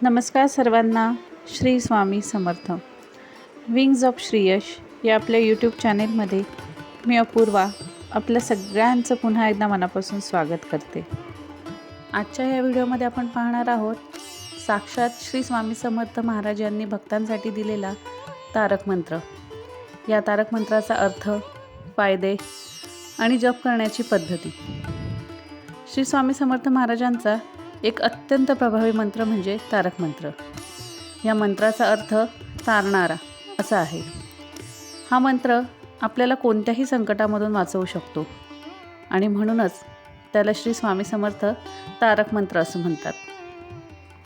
नमस्कार सर्वांना. Shri Swami Samarth. Wings of Shriyash या आपल्या यूट्यूब चॅनेलमध्ये मी अपूर्वा आपल्या सगळ्यांचं पुन्हा एकदा मनापासून स्वागत करते. आजच्या या व्हिडिओमध्ये आपण पाहणार आहोत साक्षात श्री स्वामी समर्थ महाराज यांनी भक्तांसाठी दिलेला तारक मंत्र. या तारक मंत्राचा अर्थ, फायदे आणि जप करण्याची पद्धती. श्री स्वामी समर्थ महाराजांचा एक अत्यंत प्रभावी मंत्र म्हणजे तारक मंत्र. या मंत्राचा अर्थ तारणारा असा आहे. हा मंत्र आपल्याला कोणत्याही संकटामधून वाचवू शकतो आणि म्हणूनच त्याला श्री स्वामी समर्थ तारक मंत्र असं म्हणतात.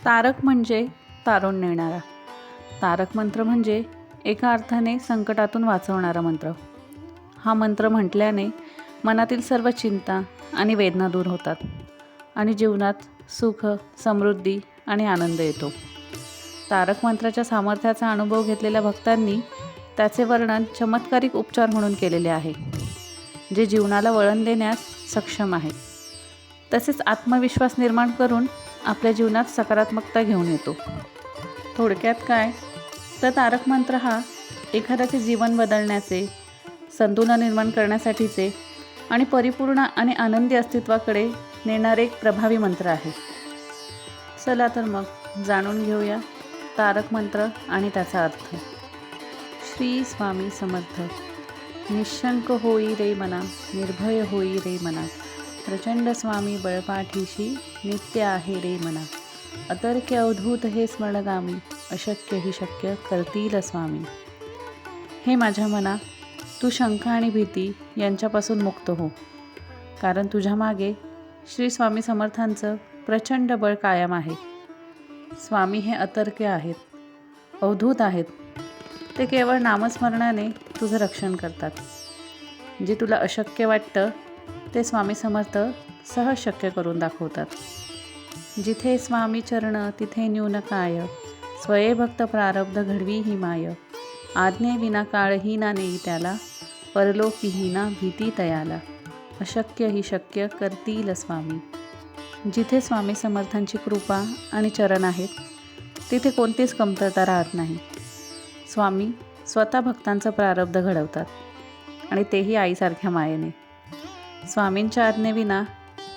तारक म्हणजे तारून नेणारा. तारक मंत्र म्हणजे एका अर्थाने संकटातून वाचवणारा मंत्र. हा मंत्र म्हटल्याने मनातील सर्व चिंता आणि वेदना दूर होतात आणि जीवनात सुख, समृद्धी आणि आनंद येतो. तारक मंत्राच्या सामर्थ्याचा अनुभव घेतलेल्या भक्तांनी त्याचे वर्णन चमत्कारिक उपचार म्हणून केलेले आहे, जे जीवनाला वळण देण्यास सक्षम आहे. तसेच आत्मविश्वास निर्माण करून आपल्या जीवनात सकारात्मकता घेऊन येतो. थोडक्यात काय तर तारक मंत्र हा एखाद्याचे जीवन बदलण्याचे, संतुलन निर्माण करण्यासाठीचे आणि परिपूर्ण आणि आनंदी अस्तित्वाकडे नेणारे एक प्रभावी मंत्र आहे. चला तर मग जाणून घेऊया तारक मंत्र आणि त्याचा अर्थ. श्री स्वामी समर्थ. निशंक होई रे मना, निर्भय होई रे मना, प्रचंड स्वामी बळपाठीशी नित्य आहे रे मना, अतर्क्य अवधूत हे स्मरणगामी, अशक्य ही शक्य करतील स्वामी. हे माझ्या मना, तू शंका आणि भीती यांच्यापासून मुक्त हो, कारण तुझ्या मागे श्री स्वामी समर्थांचं प्रचंड बळ कायम आहे. स्वामी हे अतर्क्य आहेत, अवधूत आहेत. ते केवळ नामस्मरणाने तुझं रक्षण करतात. जे तुला अशक्य वाटतं ते स्वामी समर्थ सहज शक्य करून दाखवतात. जिथे स्वामी चरण तिथे न्यून काय, स्वये भक्त प्रारब्ध घडवी ही माय, आज्ञे विना काळही ना नेई त्याला, परलोकीही ना भीती तयाला, अशक्य ही शक्य करतील स्वामी. जिथे स्वामी समर्थांची कृपा आणि चरण आहेत तिथे कोणतीच कमतरता राहत नाही. स्वामी स्वतः भक्तांचं प्रारब्ध घडवतात आणि तेही आईसारख्या मायेने. स्वामींच्या आज्ञेविना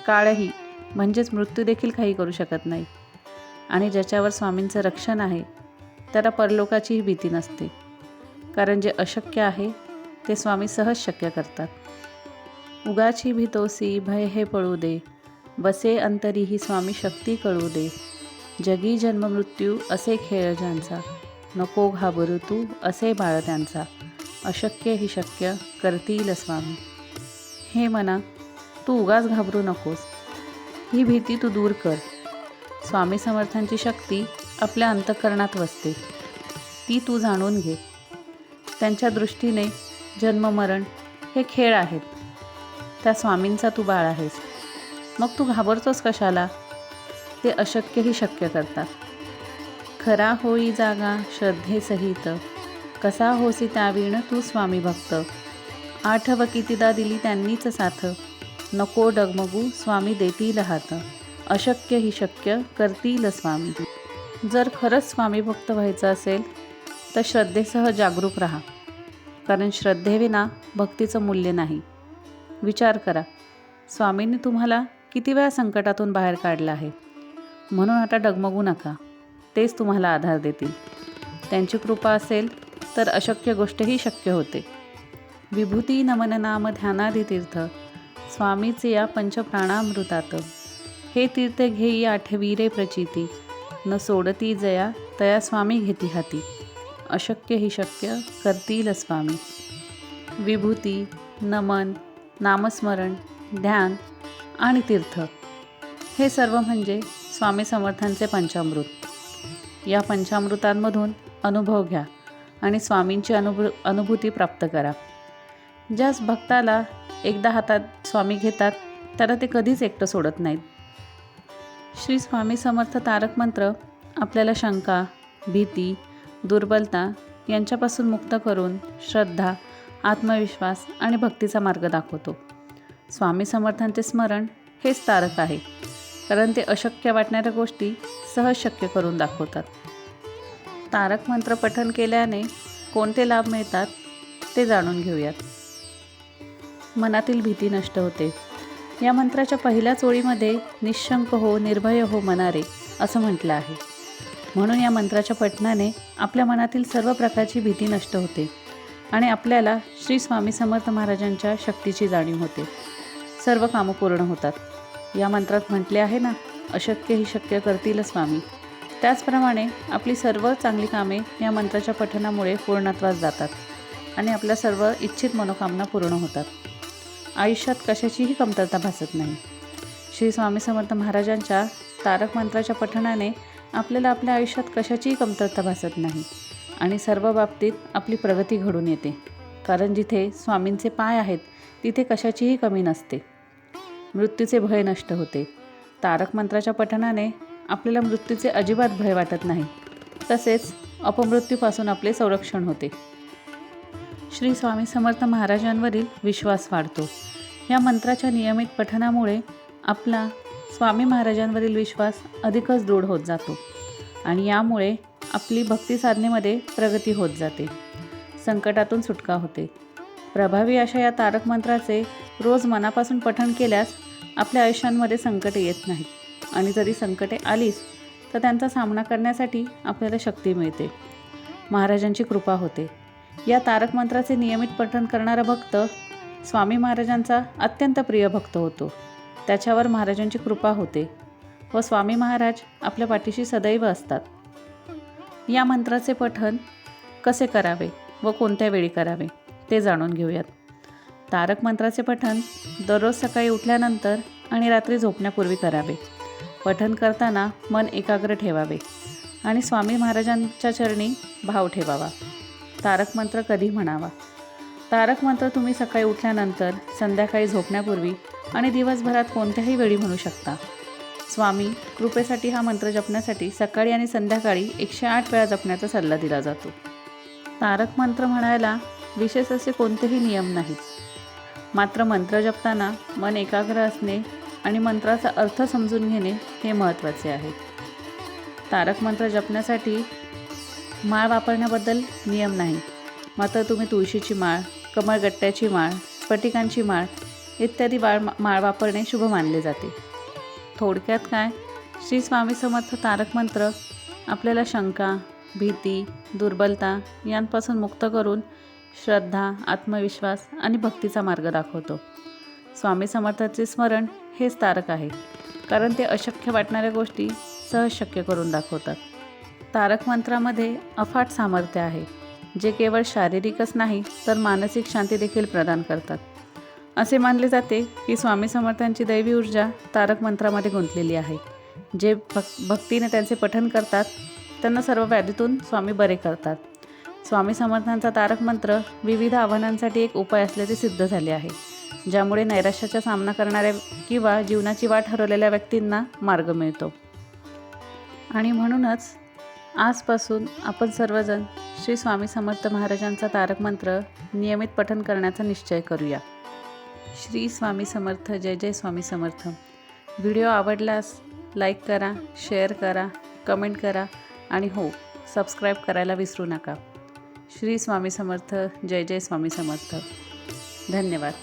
काळही म्हणजेच मृत्यू देखील काही करू शकत नाही. आणि ज्याच्यावर स्वामींचं रक्षण आहे त्याला परलोकाचीही भीती नसते, कारण जे अशक्य आहे ते स्वामी सहज शक्य करतात. उगाची भीतोसी भय हे पळू दे, बसे अंतरी ही स्वामी शक्ती कळू दे, जगी जन्म मृत्यू असे खेळ ज्यांचा, नको घाबरू तू असे बाळ त्यांचा, अशक्य ही शक्य करतील स्वामी. हे मना, तू उगाच घाबरू नकोस. ही भीती तू दूर कर. स्वामी समर्थांची शक्ती आपल्या अंतःकरणात वसते. ती तू जाणून घे. त्यांच्या दृष्टीने जन्ममरण हे खेळ आहेत. त्या स्वामींचा तू बाळ आहेस. मग तू घाबरतोस कशाला? ते अशक्यही शक्य करतात. खरा होई जागा श्रद्धेसहित, कसा होसी त्यावीण तू स्वामी भक्त, आठव कितीदा दिली त्यांनीच साथ, नको डगमगू स्वामी देतील हात, अशक्य ही शक्य करतील स्वामी. जर खरंच स्वामी भक्त व्हायचं असेल तर श्रद्धेसह जागरूक राहा, कारण श्रद्धेविना भक्तीचं मूल्य नाही. विचार करा, स्वामींनी तुम्हाला किती वेळा संकटातून बाहेर काढलं आहे. म्हणून आता डगमगू नका. तेच तुम्हाला आधार देतील. त्यांची कृपा असेल तर अशक्य गोष्टही शक्य होते. विभूती नमन नाम ध्यानादी तीर्थ, स्वामीचे या पंचप्राणामृतात, हे तीर्थ घेई आठवी रे प्रचिती, न सोडती जया तया स्वामी घेती हाती, अशक्य ही शक्य करतील स्वामी. विभूती, नमन, नामस्मरण, ध्यान आणि तीर्थ हे सर्व म्हणजे स्वामी समर्थांचे पंचामृत. या पंचामृतांमधून अनुभव घ्या आणि स्वामींची अनुभूती प्राप्त करा. ज्याच भक्ताला एकदा हातात स्वामी घेतात त्याला ते कधीच एकटं सोडत नाहीत. श्री स्वामी समर्थ तारक मंत्र आपल्याला शंका, भीती, दुर्बलता यांच्यापासून मुक्त करून श्रद्धा, आत्मविश्वास आणि भक्तीचा मार्ग दाखवतो. स्वामी समर्थांचे स्मरण हेच तारक आहे. कारण ते अशक्य वाटणाऱ्या गोष्टी सहज शक्य करून दाखवतात. तारक मंत्र पठण केल्याने कोणते लाभ मिळतात ते जाणून घेऊयात. मनातील भीती नष्ट होते. या मंत्राच्या पहिल्याच ओळीमध्ये निशंक हो, निर्भय हो मनारे असं म्हटलं आहे. म्हणून या मंत्राच्या पठणाने आपल्या मनातील सर्व प्रकारची भीती नष्ट होते आणि आपल्याला श्री स्वामी समर्थ महाराजांच्या शक्तीची जाणीव होते. सर्व कामं पूर्ण होतात. या मंत्रात म्हटले आहे ना, अशक्य ही शक्य करतील स्वामी. त्याचप्रमाणे आपली सर्व चांगली कामे या मंत्राच्या पठणामुळे पूर्णत्वास जातात आणि आपल्या सर्व इच्छित मनोकामना पूर्ण होतात. आयुष्यात कशाचीही कमतरता भासत नाही. श्री स्वामी समर्थ महाराजांच्या तारक मंत्राच्या पठणाने आपल्याला आपल्या आयुष्यात कशाचीही कमतरता भासत नाही आणि सर्व बाबतीत आपली प्रगती घडून येते. कारण जिथे स्वामींचे पाय आहेत तिथे कशाचीही कमी नसते. मृत्यूचे भय नष्ट होते. तारक मंत्राच्या पठणाने आपल्याला मृत्यूचे अजिबात भय वाटत नाही. तसेच अपमृत्यूपासून आपले संरक्षण होते. श्री स्वामी समर्थ महाराजांवरील विश्वास वाढतो. या मंत्राच्या नियमित पठणामुळे आपला स्वामी महाराजांवरील विश्वास अधिकच दृढ होत जातो आणि यामुळे आपली भक्ती साधनेमध्ये प्रगती होत जाते. संकटातून सुटका होते. प्रभावी अशा या तारक मंत्राचे रोज मनापासून पठण केल्यास आपल्या आयुष्यांमध्ये संकटे येत नाहीत आणि जरी संकटे आलीच तर त्यांचा सामना करण्यासाठी आपल्याला शक्ती मिळते. महाराजांची कृपा होते. या तारक मंत्राचे नियमित पठण करणारा भक्त स्वामी महाराजांचा अत्यंत प्रिय भक्त होतो. त्याच्यावर महाराजांची कृपा होते व स्वामी महाराज आपल्या पाठीशी सदैव असतात. या मंत्राचे पठण कसे करावे व कोणत्या वेळी करावे ते जाणून घेऊयात. तारक मंत्राचे पठण दररोज सकाळी उठल्यानंतर आणि रात्री झोपण्यापूर्वी करावे. पठण करताना मन एकाग्र ठेवावे आणि स्वामी महाराजांच्या चरणी भाव ठेवावा. तारक मंत्र कधी म्हणावा? तारक मंत्र तुम्ही सकाळी उठल्यानंतर, संध्याकाळी झोपण्यापूर्वी आणि दिवसभरात कोणत्याही वेळी म्हणू शकता. स्वामी कृपेसाठी हा मंत्र जपण्यासाठी सकाळी आणि संध्याकाळी 108 वेळा जपण्याचा सल्ला दिला जातो. तारक मंत्र म्हणायला विशेष असे कोणतेही नियम नाहीत. मात्र मंत्र जपताना मन एकाग्र असणे आणि मंत्राचा अर्थ समजून घेणे हे महत्त्वाचे आहे. तारक मंत्र जपण्यासाठी माळ वापरण्याबद्दल नियम नाही. मात्र तुम्ही तुळशीची माळ, कमळगट्ट्याची माळ, स्फटिकांची माळ इत्यादी माळ वापरणे शुभ मानले जाते. थोडक्यात काय, श्री स्वामी समर्थ तारक मंत्र आपल्याला शंका, भीती, दुर्बलता यांपासून मुक्त करून श्रद्धा, आत्मविश्वास आणि भक्तीचा मार्ग दाखवतो. स्वामी समर्थाचे स्मरण हेच तारक आहे, कारण ते अशक्य वाटणाऱ्या गोष्टी सहज शक्य करून दाखवतात. तारक मंत्रामध्ये अफाट सामर्थ्य आहे, जे केवळ शारीरिकच नाही तर मानसिक शांती देखील प्रदान करतात. असे मानले जाते की स्वामी समर्थांची दैवी ऊर्जा तारक मंत्रामध्ये गुंतलेली आहे. जे भक्तीने त्यांचे पठण करतात त्यांना सर्व व्याधीतून स्वामी बरे करतात. स्वामी समर्थांचा तारक मंत्र विविध आव्हानांसाठी एक उपाय असल्याचे सिद्ध झाले आहे, ज्यामुळे नैराश्याचा सामना करणाऱ्या किंवा जीवनाची वाट हरवलेल्या व्यक्तींना मार्ग मिळतो. आणि म्हणूनच आजपासून आपण सर्वजण श्री स्वामी समर्थ महाराजांचा तारक मंत्र नियमित पठण करण्याचा निश्चय करूया. श्री स्वामी समर्थ. जय जय स्वामी समर्थ. व्हिडिओ आवडल्यास लाईक करा, शेअर करा, कमेंट करा आणि हो, सबस्क्राईब करायला विसरू नका. श्री स्वामी समर्थ. जय जय स्वामी समर्थ. धन्यवाद.